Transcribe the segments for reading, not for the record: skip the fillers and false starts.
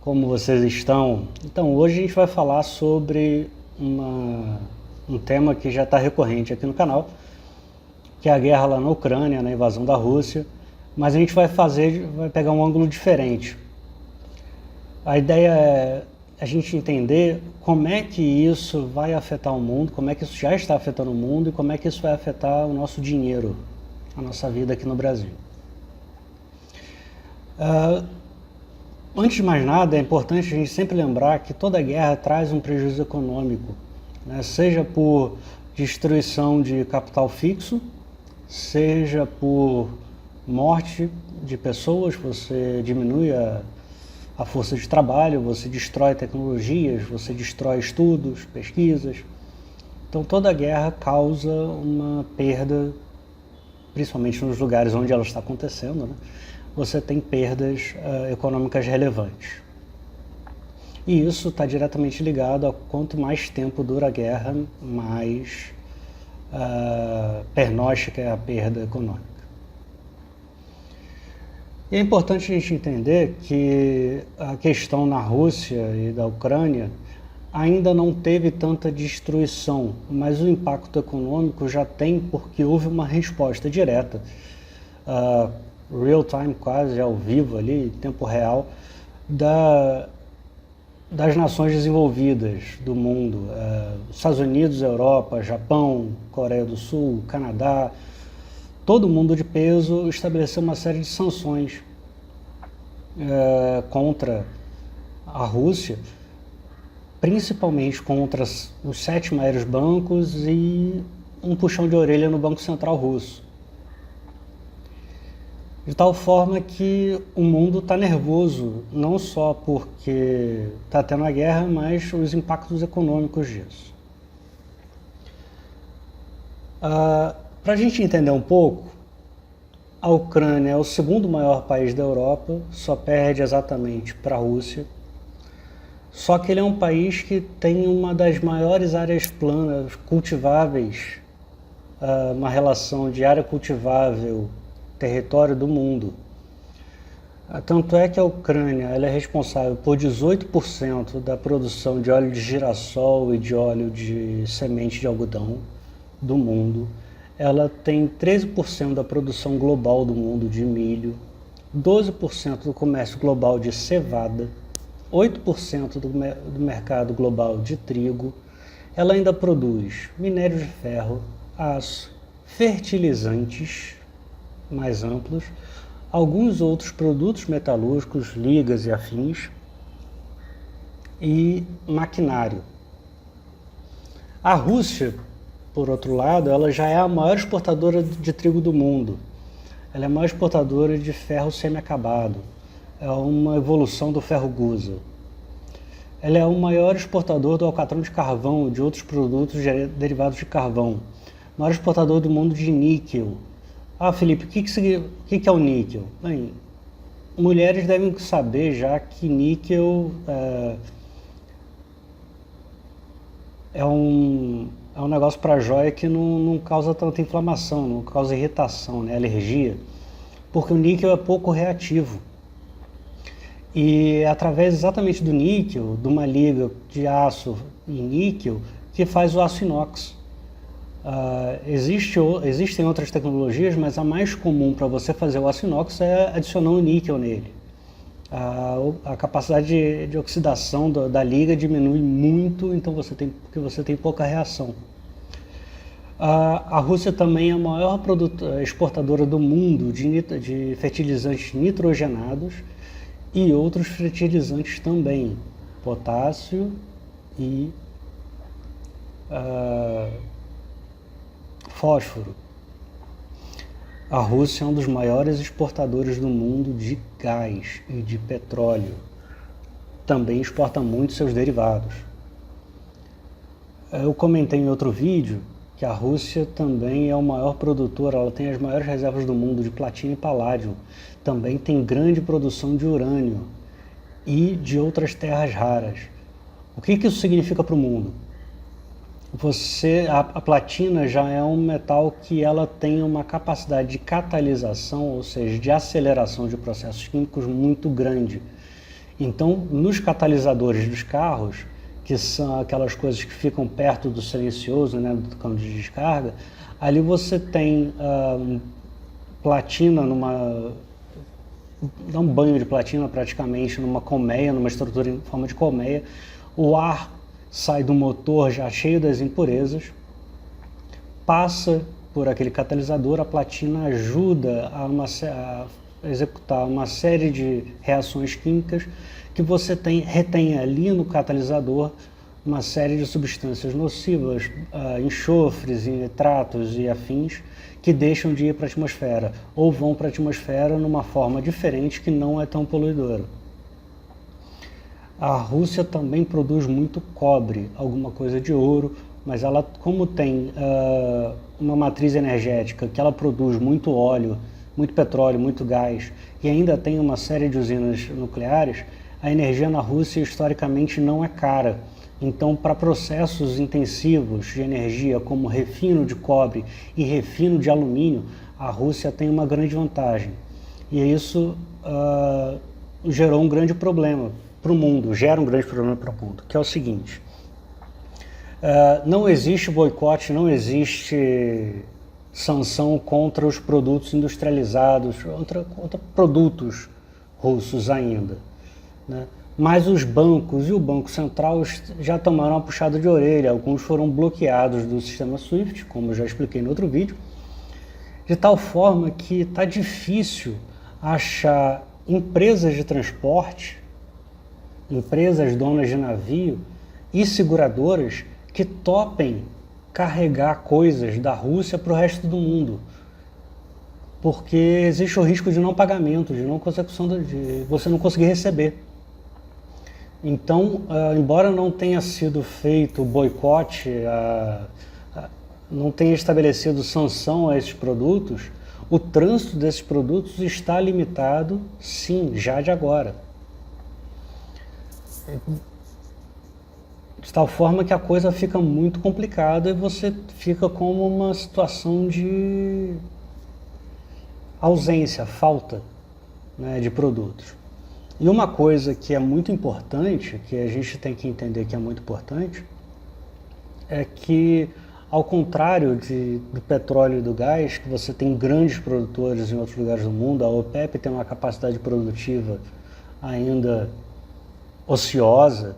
como vocês estão? Então, hoje a gente vai falar sobre um tema que já está recorrente aqui no canal, que é a guerra lá na Ucrânia, na invasão da Rússia, mas a gente vai pegar um ângulo diferente. A ideia é a gente entender como é que isso vai afetar o mundo, como é que isso já está afetando o mundo e como é que isso vai afetar o nosso dinheiro, a nossa vida aqui no Brasil. Antes de mais nada, é importante a gente sempre lembrar que toda guerra traz um prejuízo econômico, né? Seja por destruição de capital fixo, seja por morte de pessoas, você diminui a força de trabalho, você destrói tecnologias, você destrói estudos, pesquisas. Então toda guerra causa uma perda, principalmente nos lugares onde ela está acontecendo, né? Você tem perdas econômicas relevantes. E isso está diretamente ligado a quanto mais tempo dura a guerra, mais pernóstica é a perda econômica. E é importante a gente entender que a questão na Rússia e da Ucrânia ainda não teve tanta destruição, mas o impacto econômico já tem, porque houve uma resposta direta, real time, quase ao vivo ali, em tempo real, das nações desenvolvidas do mundo, Estados Unidos, Europa, Japão, Coreia do Sul, Canadá. Todo mundo de peso estabeleceu uma série de sanções contra a Rússia, principalmente contra os 7 maiores bancos e um puxão de orelha no Banco Central russo. De tal forma que o mundo está nervoso, não só porque está tendo a guerra, mas os impactos econômicos disso. Para a gente entender um pouco, a Ucrânia é o segundo maior país da Europa, só perde exatamente para a Rússia. Só que ele é um país que tem uma das maiores áreas planas cultiváveis, uma relação de área cultivável território do mundo. Tanto é que a Ucrânia ela é responsável por 18% da produção de óleo de girassol e de óleo de semente de algodão do mundo. Ela tem 13% da produção global do mundo de milho, 12% do comércio global de cevada, 8% do mercado global de trigo. Ela ainda produz minério de ferro, aço, fertilizantes mais amplos, alguns outros produtos metalúrgicos, ligas e afins, e maquinário. A Rússia, por outro lado, ela já é a maior exportadora de trigo do mundo. Ela é a maior exportadora de ferro semi-acabado. É uma evolução do ferro gusa. Ela é o maior exportador do alcatrão de carvão e de outros produtos derivados de carvão. O maior exportador do mundo de níquel. Felipe, o que é o níquel? Bem, mulheres devem saber já que níquel é um negócio para joia que não causa tanta inflamação, não causa irritação, né, alergia, porque o níquel é pouco reativo. E é através exatamente do níquel, de uma liga de aço e níquel, que faz o aço inox. Existem outras tecnologias, mas a mais comum para você fazer o aço inox é adicionar o níquel nele. A capacidade de oxidação da liga diminui muito, então porque você tem pouca reação. A Rússia também é a maior exportadora do mundo de fertilizantes nitrogenados e outros fertilizantes também, potássio e fósforo. A Rússia é um dos maiores exportadores do mundo de gás e de petróleo. Também exporta muito seus derivados. Eu comentei em outro vídeo que a Rússia também é o maior produtor, ela tem as maiores reservas do mundo de platina e paládio. Também tem grande produção de urânio e de outras terras raras. O que isso significa para o mundo? A platina já é um metal que ela tem uma capacidade de catalisação, ou seja, de aceleração de processos químicos muito grande. Então, nos catalisadores dos carros, que são aquelas coisas que ficam perto do silencioso, né, do cano de descarga, ali você tem platina dá um banho de platina praticamente numa colmeia, numa estrutura em forma de colmeia. O ar sai do motor já cheio das impurezas, passa por aquele catalisador, a platina ajuda a executar uma série de reações químicas que você retém ali no catalisador uma série de substâncias nocivas, enxofres, nitratos e afins, que deixam de ir para a atmosfera, ou vão para a atmosfera numa forma diferente que não é tão poluidora. A Rússia também produz muito cobre, alguma coisa de ouro, mas ela, como tem uma matriz energética que ela produz muito óleo, muito petróleo, muito gás, e ainda tem uma série de usinas nucleares, a energia na Rússia historicamente não é cara. Então, para processos intensivos de energia, como refino de cobre e refino de alumínio, a Rússia tem uma grande vantagem. E isso gerou um grande problema para o mundo, gera um grande problema para o mundo, que é o seguinte: não existe boicote, não existe sanção contra os produtos industrializados, contra produtos russos ainda, né? Mas os bancos e o Banco Central já tomaram uma puxada de orelha, alguns foram bloqueados do sistema SWIFT, como eu já expliquei no outro vídeo, de tal forma que está difícil achar empresas de transporte, empresas donas de navio e seguradoras que topem carregar coisas da Rússia para o resto do mundo, porque existe o risco de não pagamento, de não consecução, de você não conseguir receber. Então, embora não tenha sido feito boicote, não tenha estabelecido sanção a esses produtos, o trânsito desses produtos está limitado, sim, já de agora. De tal forma que a coisa fica muito complicada e você fica como uma situação de ausência, falta, né, de produtos. E uma coisa que é muito importante, que a gente tem que entender que é muito importante, é que, ao contrário do petróleo e do gás, que você tem grandes produtores em outros lugares do mundo, a OPEP tem uma capacidade produtiva ainda ociosa,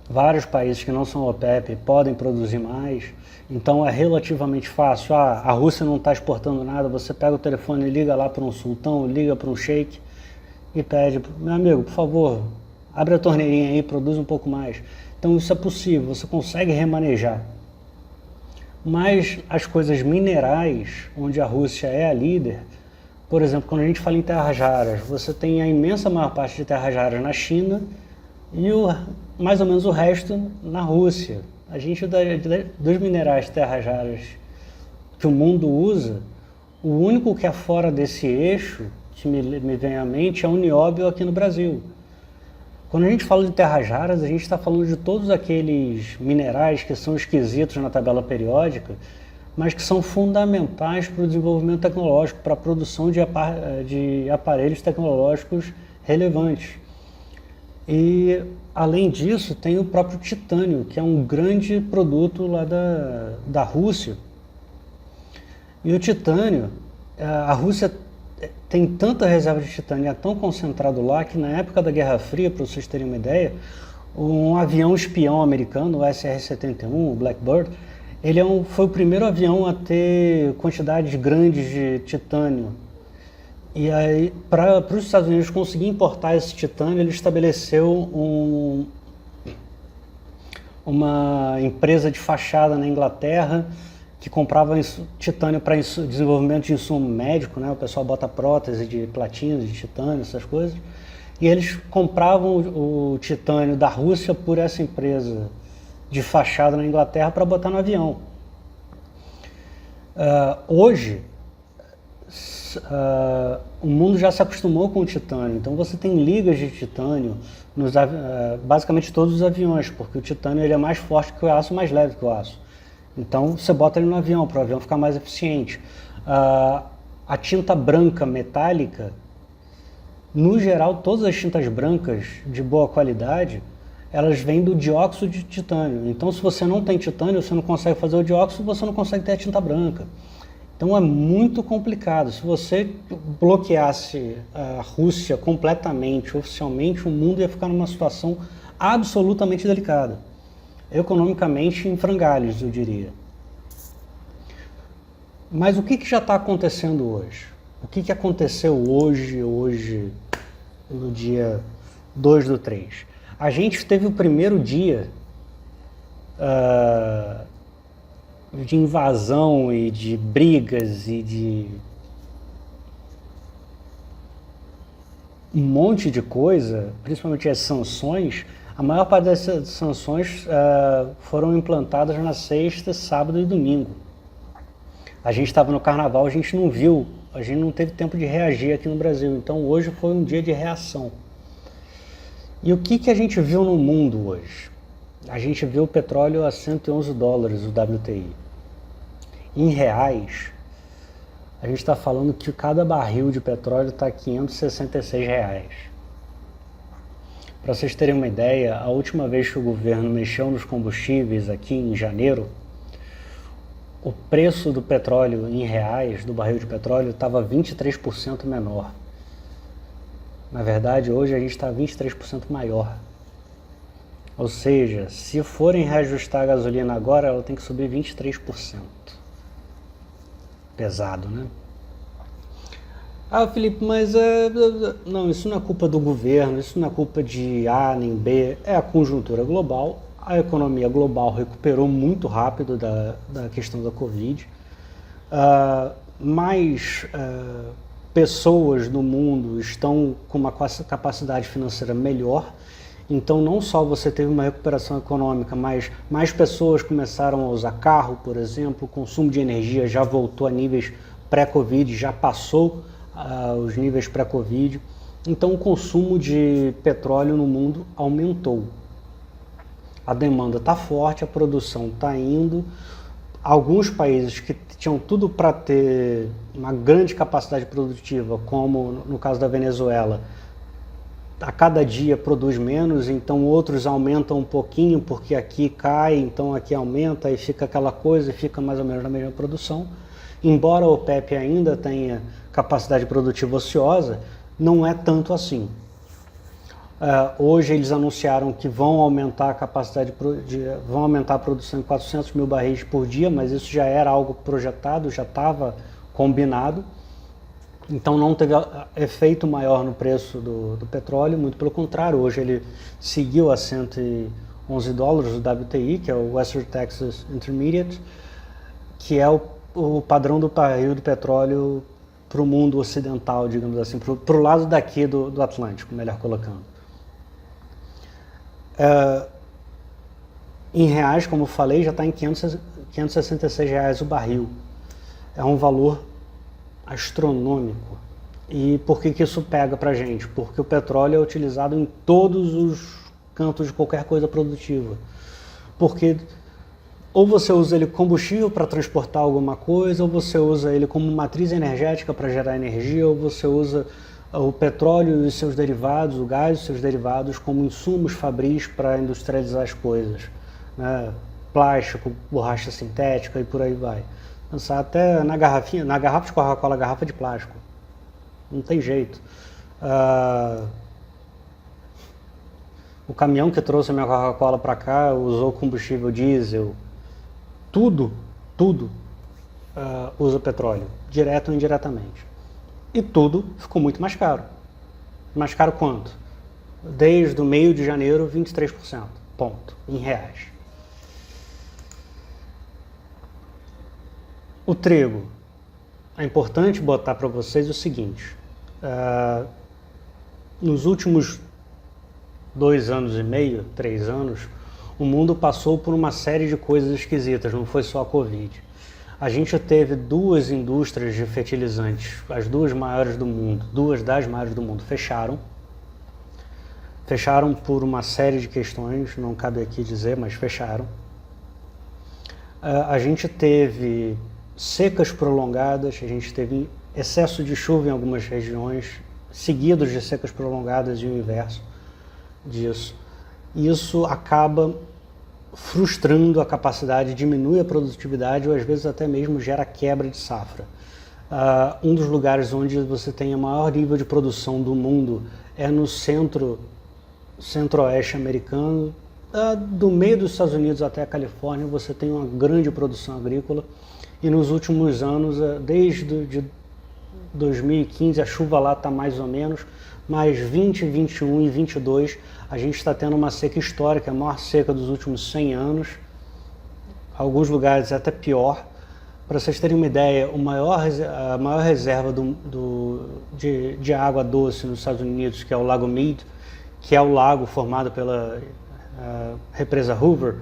vários países que não são OPEP podem produzir mais, então é relativamente fácil. A Rússia não está exportando nada, você pega o telefone e liga lá para um sultão, liga para um sheik e pede: meu amigo, por favor, abre a torneirinha aí, produz um pouco mais. Então isso é possível, você consegue remanejar. Mas as coisas minerais, onde a Rússia é a líder, por exemplo, quando a gente fala em terras raras, você tem a imensa maior parte de terras raras na China e mais ou menos o resto na Rússia. A gente, dos minerais de terras raras que o mundo usa, o único que é fora desse eixo, que me vem à mente, é o nióbio aqui no Brasil. Quando a gente fala de terras raras, a gente está falando de todos aqueles minerais que são esquisitos na tabela periódica, mas que são fundamentais para o desenvolvimento tecnológico, para a produção de aparelhos tecnológicos relevantes. E, além disso, tem o próprio titânio, que é um grande produto lá da Rússia. E o titânio, a Rússia tem tanta reserva de titânio, é tão concentrado lá, que na época da Guerra Fria, para vocês terem uma ideia, um avião espião americano, o SR-71, o Blackbird, ele foi o primeiro avião a ter quantidades grandes de titânio. E aí, para os Estados Unidos conseguir importar esse titânio, ele estabeleceu uma empresa de fachada na Inglaterra que comprava titânio para desenvolvimento de insumo médico, né? O pessoal bota prótese de platina, de titânio, essas coisas. E eles compravam o titânio da Rússia por essa empresa de fachada na Inglaterra para botar no avião. Hoje, o mundo já se acostumou com o titânio, então você tem ligas de titânio nos basicamente todos os aviões, porque o titânio ele é mais forte que o aço, mais leve que o aço. Então você bota ele no avião, para o avião ficar mais eficiente. A tinta branca metálica No geral, todas as tintas brancas de boa qualidade, elas vêm do dióxido de titânio. Então, se você não tem titânio, você não consegue fazer o dióxido, você não consegue ter a tinta branca. Então é muito complicado. Se você bloqueasse a Rússia completamente, oficialmente, o mundo ia ficar numa situação absolutamente delicada. Economicamente em frangalhos, eu diria. Mas o que já está acontecendo hoje? O que aconteceu hoje, no dia 2/3? A gente teve o primeiro dia de invasão e de brigas e de um monte de coisa, principalmente as sanções. A maior parte dessas sanções foram implantadas na sexta, sábado e domingo. A gente estava no carnaval, a gente não viu, a gente não teve tempo de reagir aqui no Brasil. Então hoje foi um dia de reação. E o que a gente viu no mundo hoje? A gente viu o petróleo a $111, o WTI. Em reais, a gente está falando que cada barril de petróleo está a R$566. Para vocês terem uma ideia, a última vez que o governo mexeu nos combustíveis aqui em janeiro, o preço do petróleo em reais, do barril de petróleo, estava 23% menor. Na verdade, hoje a gente está 23% maior. Ou seja, se forem reajustar a gasolina agora, ela tem que subir 23%. Pesado, né? Ah, Felipe, mas não, isso não é culpa do governo, isso não é culpa de A nem B, é a conjuntura global. A economia global recuperou muito rápido da questão da Covid. Mais pessoas no mundo estão com uma capacidade financeira melhor. Então, não só você teve uma recuperação econômica, mas mais pessoas começaram a usar carro, por exemplo, o consumo de energia já voltou a níveis pré-Covid, já passou os níveis pré-Covid. Então, o consumo de petróleo no mundo aumentou. A demanda está forte, a produção está indo. Alguns países que tinham tudo para ter uma grande capacidade produtiva, como no caso da Venezuela, a cada dia produz menos, então outros aumentam um pouquinho porque aqui cai, então aqui aumenta e fica aquela coisa e fica mais ou menos na mesma produção. Embora a OPEP ainda tenha capacidade produtiva ociosa, não é tanto assim. Hoje eles anunciaram que vão aumentar a capacidade, vão aumentar a produção em 400 mil barris por dia, mas isso já era algo projetado, já estava combinado. Então não teve efeito maior no preço do petróleo, muito pelo contrário, hoje ele seguiu a $111 o WTI, que é o Western Texas Intermediate, que é o padrão do barril do petróleo para o mundo ocidental, digamos assim, para o lado daqui do Atlântico, melhor colocando. Em reais, como eu falei, já está em R$566 o barril. É um valor astronômico. E por que isso pega pra gente? Porque o petróleo é utilizado em todos os cantos de qualquer coisa produtiva. Porque ou você usa ele como combustível para transportar alguma coisa, ou você usa ele como matriz energética para gerar energia, ou você usa o petróleo e os seus derivados, o gás e os seus derivados como insumos fabris para industrializar as coisas, né? Plástico, borracha sintética e por aí vai. Pensar até na garrafa de Coca-Cola, garrafa de plástico. Não tem jeito. O caminhão que trouxe a minha Coca-Cola para cá usou combustível diesel. Tudo usa petróleo, direto ou indiretamente. E tudo ficou muito mais caro. Mais caro quanto? Desde o meio de janeiro, 23%. Ponto. Em reais. O trigo. É importante botar para vocês o seguinte. Nos últimos 2 anos e meio, 3 anos, o mundo passou por uma série de coisas esquisitas, não foi só a Covid. A gente teve 2 indústrias de fertilizantes, as 2 maiores do mundo, 2 das maiores do mundo, fecharam. Fecharam por uma série de questões, não cabe aqui dizer, mas fecharam. A gente teve secas prolongadas, a gente teve excesso de chuva em algumas regiões seguidos de secas prolongadas e o inverso disso. Isso acaba frustrando a capacidade, diminui a produtividade ou às vezes até mesmo gera quebra de safra. Um dos lugares onde você tem o maior nível de produção do mundo é no centro-oeste americano. Do meio dos Estados Unidos até a Califórnia você tem uma grande produção agrícola e nos últimos anos, desde 2015, a chuva lá está mais ou menos, mas 20, 21 e 22 a gente está tendo uma seca histórica, a maior seca dos últimos 100 anos, alguns lugares até pior. Para vocês terem uma ideia, a maior reserva de água doce nos Estados Unidos, que é o Lago Mead, que é o lago formado pela represa Hoover,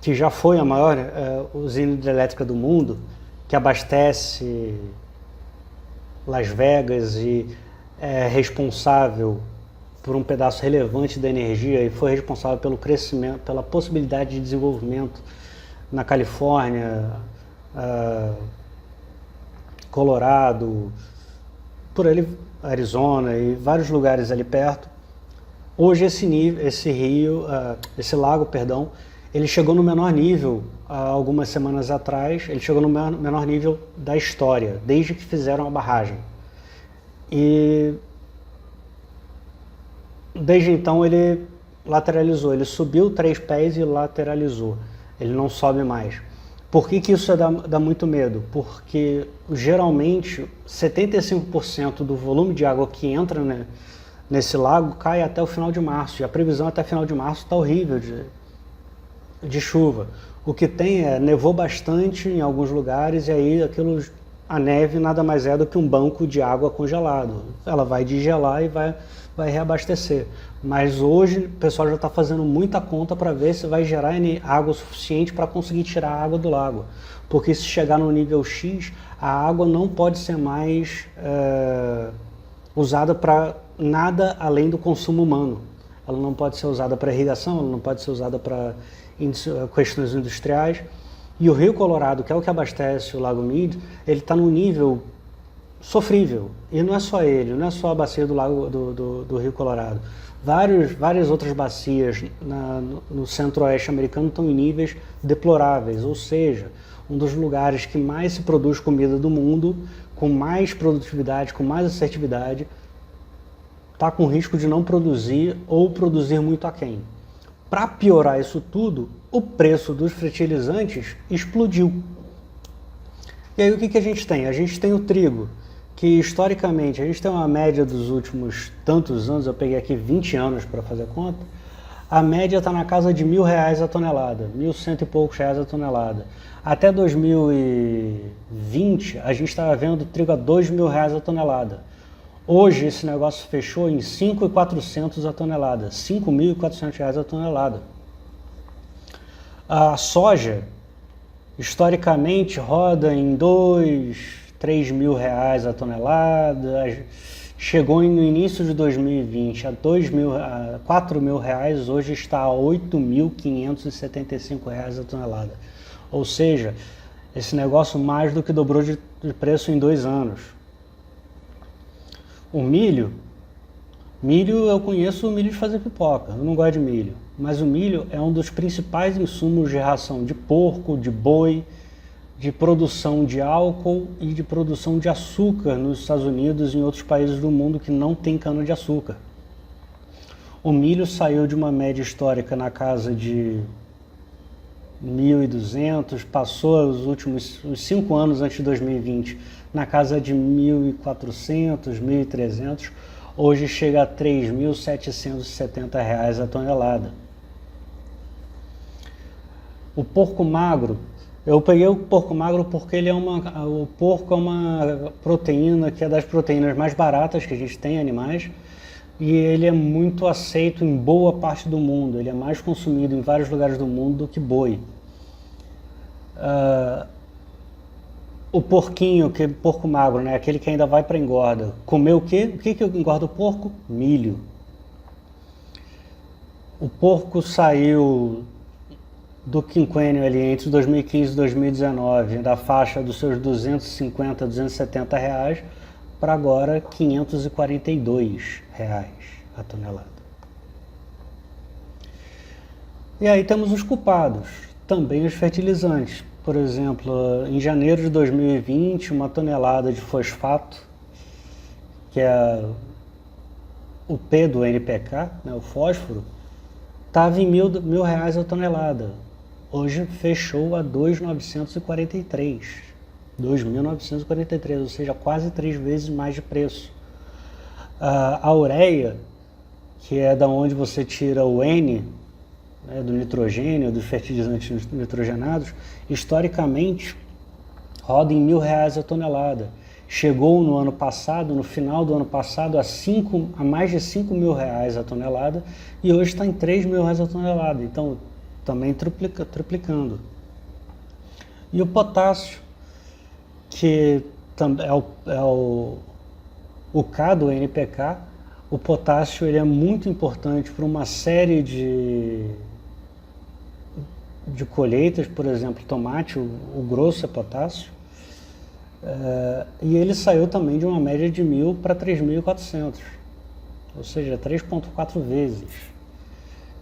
que já foi a maior usina hidrelétrica do mundo, que abastece Las Vegas e é responsável por um pedaço relevante da energia e foi responsável pelo crescimento, pela possibilidade de desenvolvimento na Califórnia, Colorado, por ali, Arizona e vários lugares ali perto. Hoje esse lago, ele chegou no menor nível há algumas semanas atrás, ele chegou no menor nível da história, desde que fizeram a barragem. E desde então ele lateralizou, ele subiu 3 pés e lateralizou, ele não sobe mais. Por que isso dá muito medo? Porque geralmente 75% do volume de água que entra nesse lago cai até o final de março, e a previsão até final de março está horrível de chuva. O que tem nevou bastante em alguns lugares e aí a neve nada mais é do que um banco de água congelado. Ela vai degelar e vai reabastecer. Mas hoje o pessoal já está fazendo muita conta para ver se vai gerar água suficiente para conseguir tirar a água do lago. Porque se chegar no nível X, a água não pode ser mais usada para nada além do consumo humano. Ela não pode ser usada para irrigação, ela não pode ser usada para questões industriais. E o Rio Colorado, que é o que abastece o Lago Mead, ele está num nível sofrível. E não é só ele, não é só a bacia do Rio Colorado. Várias outras bacias no centro-oeste americano estão em níveis deploráveis, ou seja, um dos lugares que mais se produz comida do mundo, com mais produtividade, com mais assertividade, está com risco de não produzir ou produzir muito aquém. Para piorar isso tudo, o preço dos fertilizantes explodiu. E aí o que a gente tem? A gente tem o trigo, que historicamente a gente tem uma média dos últimos tantos anos, eu peguei aqui 20 anos para fazer conta, a média está na casa de R$1.000 a tonelada, 1.100 e poucos reais a tonelada. Até 2020 a gente estava vendo trigo a R$2.000 a tonelada. Hoje esse negócio fechou em 5.400 a tonelada, R$5.400 a tonelada. A soja, historicamente, roda em R$2.000, R$3.000 a tonelada, chegou no início de 2020 a R$4.000, hoje está a R$8.575 a tonelada. Ou seja, esse negócio mais do que dobrou de preço em 2 anos. O milho eu conheço o milho de fazer pipoca, eu não gosto de milho, mas o milho é um dos principais insumos de ração de porco, de boi, de produção de álcool e de produção de açúcar nos Estados Unidos e em outros países do mundo que não tem cana-de-açúcar. O milho saiu de uma média histórica na casa de 1.200, passou os 5 anos antes de 2020 na casa de 1.400, 1.300, hoje chega a R$3.770 a tonelada. O porco magro, eu peguei o porco magro porque o porco é uma proteína que é das proteínas mais baratas que a gente tem, animais, e ele é muito aceito em boa parte do mundo, ele é mais consumido em vários lugares do mundo do que boi. O porquinho, que é porco magro, né? Aquele que ainda vai para engorda. Comer o quê? O que engorda o porco? Milho. O porco saiu do quinquênio ali entre 2015 e 2019, da faixa dos seus R$250, R$270, para agora R$ 542 a tonelada. E aí temos os culpados, também os fertilizantes. Por exemplo, em janeiro de 2020, uma tonelada de fosfato, que é o P do NPK, né, o fósforo, estava em R$ 1.000 a tonelada. Hoje fechou a 2.943, 2.943, ou seja, quase 3 vezes mais de preço. A ureia, que é da onde você tira o N, né, do nitrogênio, dos fertilizantes nitrogenados, historicamente roda em R$ 1.000 a tonelada. Chegou no ano passado, no final do ano passado, a mais de R$ 5.000 a tonelada, e hoje está em R$ 3.000 a tonelada. Então, também triplicando. E o potássio, que é o K do NPK, o potássio ele é muito importante para uma série de colheitas, por exemplo, tomate, o grosso é potássio, e ele saiu também de uma média de 1.000 para 3.400, ou seja, 3,4 vezes.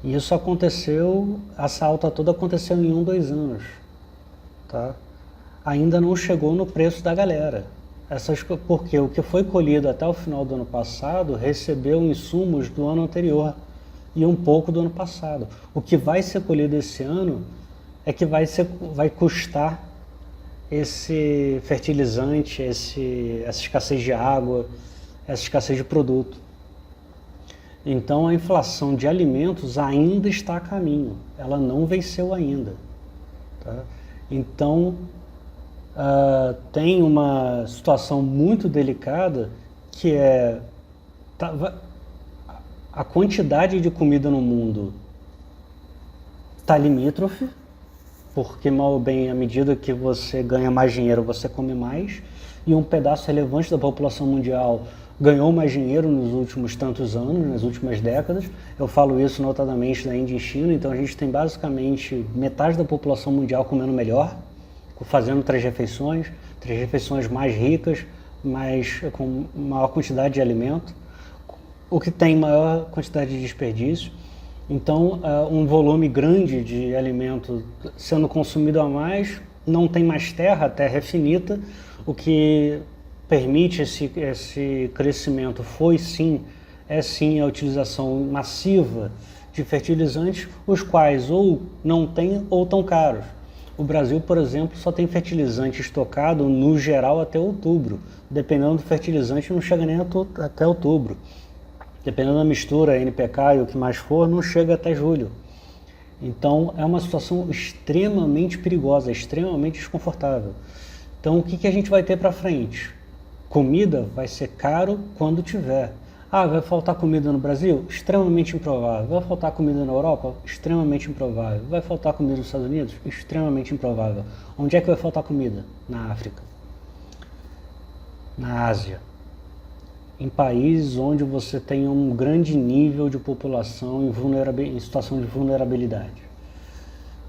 E isso aconteceu, essa alta toda aconteceu em 2 anos, tá? Ainda não chegou no preço da galera. Porque o que foi colhido até o final do ano passado recebeu insumos do ano anterior e um pouco do ano passado. O que vai ser colhido esse ano é que vai custar esse fertilizante, essa escassez de água, essa escassez de produto. Então a inflação de alimentos ainda está a caminho, ela não venceu ainda. Tá? Então tem uma situação muito delicada que é a quantidade de comida no mundo está limítrofe, porque mal ou bem, à medida que você ganha mais dinheiro, você come mais, e um pedaço relevante da população mundial ganhou mais dinheiro nos últimos tantos anos, nas últimas décadas. Eu falo isso notadamente da Índia e China, então a gente tem basicamente metade da população mundial comendo melhor, fazendo 3 refeições mais ricas, com maior quantidade de alimento, o que tem maior quantidade de desperdício. Então, um volume grande de alimento sendo consumido a mais, não tem mais terra, a terra é finita, o que permite esse crescimento é sim a utilização massiva de fertilizantes, os quais ou não têm ou estão caros. O Brasil, por exemplo, só tem fertilizante estocado no geral até outubro. Dependendo do fertilizante, não chega nem até outubro. Dependendo da mistura, NPK e o que mais for, não chega até julho. Então é uma situação extremamente perigosa, extremamente desconfortável. Então o que a gente vai ter para frente? Comida vai ser caro quando tiver. Vai faltar comida no Brasil? Extremamente improvável. Vai faltar comida na Europa? Extremamente improvável. Vai faltar comida nos Estados Unidos? Extremamente improvável. Onde é que vai faltar comida? Na África. Na Ásia. Em países onde você tem um grande nível de população em situação de vulnerabilidade.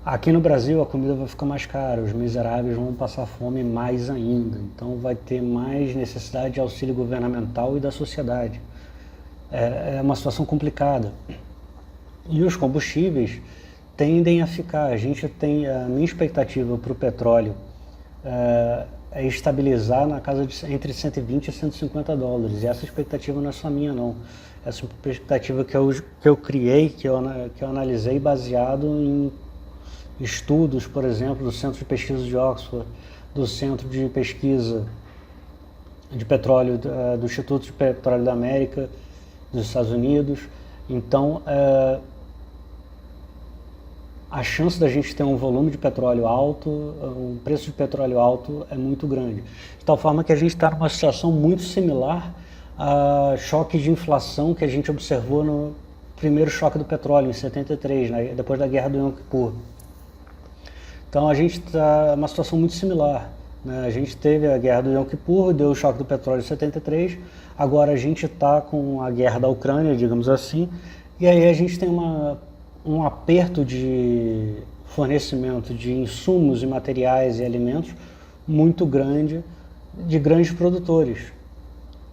Aqui no Brasil a comida vai ficar mais cara, os miseráveis vão passar fome mais ainda, então vai ter mais necessidade de auxílio governamental e da sociedade. É uma situação complicada. E os combustíveis tendem a ficar, a minha expectativa para o petróleo é estabilizar na casa de entre 120 e 150 dólares, e essa expectativa não é só minha não, essa expectativa que eu criei, que eu analisei baseado em estudos, por exemplo, do Centro de Pesquisa de Oxford, do Centro de Pesquisa de Petróleo, do Instituto de Petróleo da América, dos Estados Unidos. Então, a chance da gente ter um volume de petróleo alto, um preço de petróleo alto é muito grande. De tal forma que a gente está numa situação muito similar a choque de inflação que a gente observou no primeiro choque do petróleo, em 73, né, depois da Guerra do Yom Kippur. Então a gente está numa situação muito similar, né? A gente teve a Guerra do Yom Kippur, deu o choque do petróleo em 73, agora a gente está com a guerra da Ucrânia, digamos assim, e aí a gente tem um aperto de fornecimento de insumos e materiais e alimentos muito grande de grandes produtores.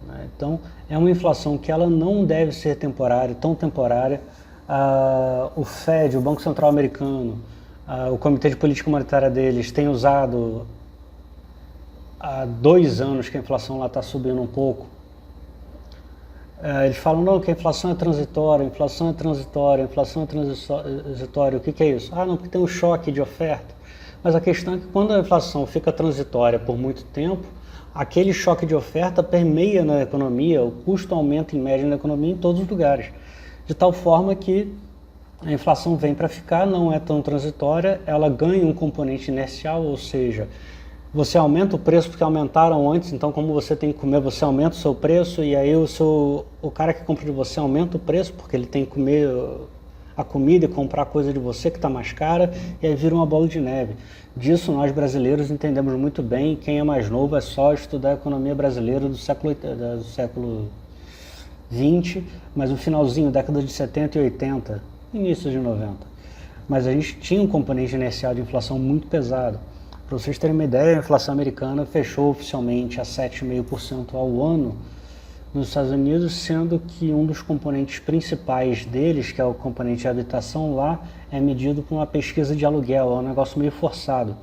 né? Então, é uma inflação que ela não deve ser temporária, tão temporária. O Fed, o Banco Central Americano, o Comitê de Política Monetária deles tem usado há 2 anos que a inflação lá está subindo um pouco. Eles falam, não, que a inflação é transitória, a inflação é transitória, a inflação é transitória. O que é isso? Não, porque tem um choque de oferta. Mas a questão é que quando a inflação fica transitória por muito tempo, aquele choque de oferta permeia na economia, o custo aumenta em média na economia em todos os lugares. De tal forma que a inflação vem para ficar, não é tão transitória, ela ganha um componente inercial, ou seja, você aumenta o preço porque aumentaram antes, então como você tem que comer, você aumenta o seu preço e aí o cara que compra de você aumenta o preço porque ele tem que comer a comida e comprar coisa de você que está mais cara, e aí vira uma bola de neve. Disso nós brasileiros entendemos muito bem, quem é mais novo é só estudar a economia brasileira do século 20, mas no finalzinho, década de 70 e 80, início de 90. Mas a gente tinha um componente inercial de inflação muito pesado. Para vocês terem uma ideia, a inflação americana fechou oficialmente a 7,5% ao ano nos Estados Unidos, sendo que um dos componentes principais deles, que é o componente de habitação lá, é medido por uma pesquisa de aluguel, é um negócio meio forçado.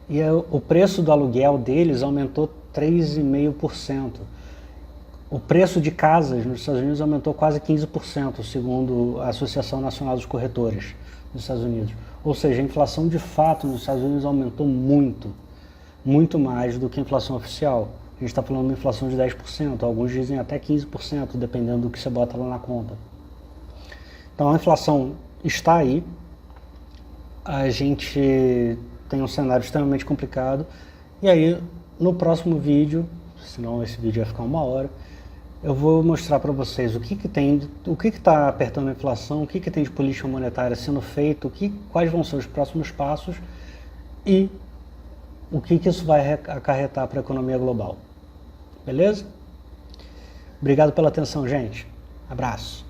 E o preço do aluguel deles aumentou 3,5%. O preço de casas nos Estados Unidos aumentou quase 15%, segundo a Associação Nacional dos Corretores dos Estados Unidos. Ou seja, a inflação de fato nos Estados Unidos aumentou muito, muito mais do que a inflação oficial. A gente está falando de uma inflação de 10%, alguns dizem até 15%, dependendo do que você bota lá na conta. Então a inflação está aí, a gente tem um cenário extremamente complicado, e aí no próximo vídeo, senão esse vídeo vai ficar 1 hora, eu vou mostrar para vocês o que está apertando a inflação, o que tem de política monetária sendo feito, quais vão ser os próximos passos e o que isso vai acarretar para a economia global. Beleza? Obrigado pela atenção, gente. Abraço.